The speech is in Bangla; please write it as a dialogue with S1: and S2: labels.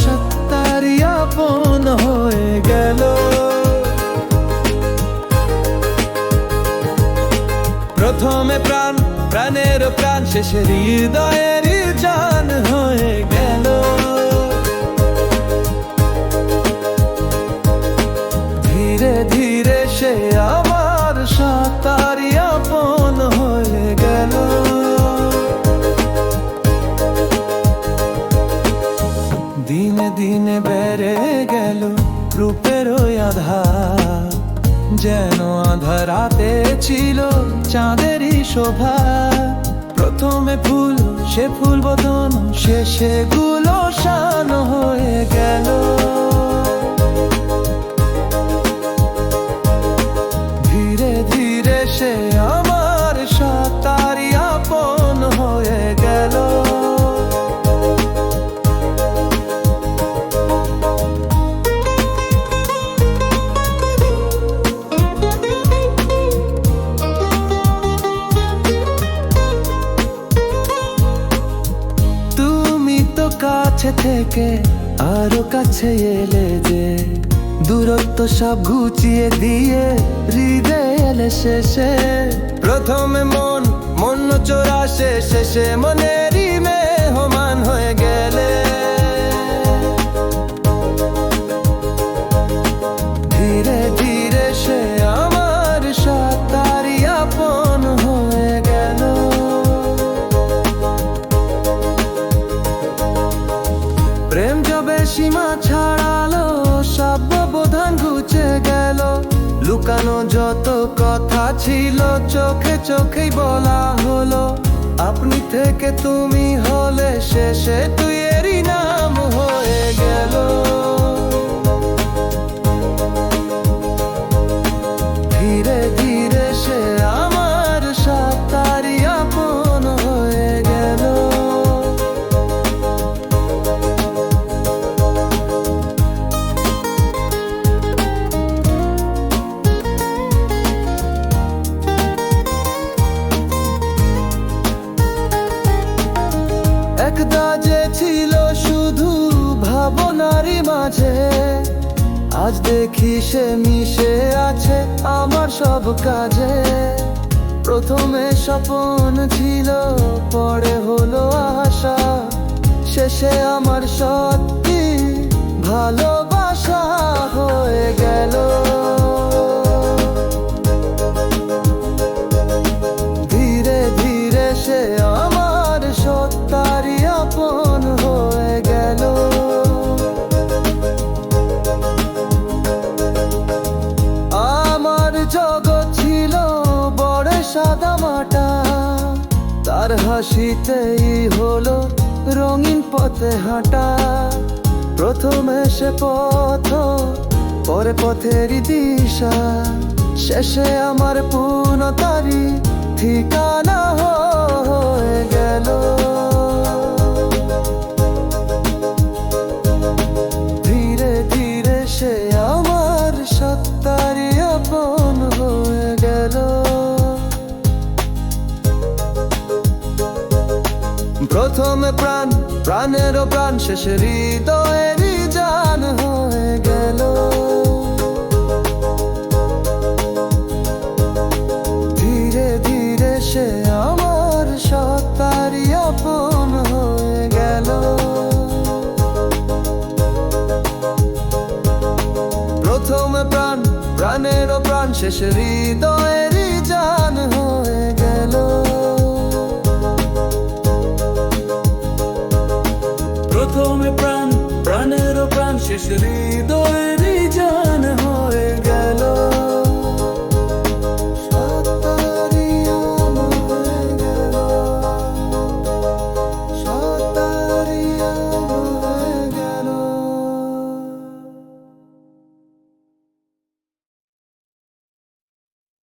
S1: সত্তারি আপন হয়ে গেল। প্রথমে প্রাণ, প্রাণের প্রাণ, শেষে হৃদয়ের জান হয়ে গেল। ধীরে ধীরে সে আমার সত্তারি আপন হয়ে গেল। দিনে দিনে বেড়ে গেল রূপের আধার, যেন আধা রাতে ছিল চাঁদেরই শোভা। প্রথমে ফুল, সে ফুল বদন, শেষে গুলশান হয়ে গেল। ধীরে ধীরে সে আমার সত্তারি আপন হয়ে গেল। কাছে থেকে আরো কাছে এলে যে, দূরত্ব সব ঘুচিয়ে দিয়ে হৃদয়ে এলে শেষে। প্রথমে মন, মন চোরাশে, শেষে মনেরই মেহমান হয়ে গেলে। ধীরে ধীরে সে আমার সত্তারি আপন হয়ে গেল। প্রেম যবে সীমা ছাড়ালো, সব ব্যবধান ঘুচে গেল। লুকানো যত কথা ছিল চোখে চোখেই বলা হলো। আপনি থেকে তুমি হলে, শেষে তুই এরই নাম হয়ে গেল। ধীরে ধীরে সে আমার সত্তারি আপন হয়ে গেল। একদা যে ছিল শুধু ভাবনারই মাঝে, আজ দেখি সে মিশে আছে আমার সব কাজে। প্রথমে স্বপ্ন ছিল, পরে হলো আশা, শেষে আমার সত্যি ভালোবাসা হয়ে গেল। ধীরে ধীরে সে আমার সত্তারি আপন হয়ে গেল। আমার জগৎ ছিল বড় সাদামাটা, তার হাসিতেই হলো রঙিন পথে হাঁটা। প্রথমে সে পথ, পরে পথেরই দিশা, শেষে আমার পূর্ণতারই ঠিকানা হয়ে গেল। ধীরে ধীরে সে আমার সত্তারি আপন হয়ে গেল। প্রথমে প্রাণ, প্রাণের প্রাণ, শেষে হৃদয়েরই জান হয়ে গেল। ধীরে ধীরে সে আমার সত্তারি আপন হয়ে গেল। প্রথমে প্রাণ, প্রাণের প্রাণ, শেষে হৃদয়েরই জান হয়ে গেল।
S2: প্রথমে প্রাণ, প্রাণের প্রাণ, শেষে হৃদয়ের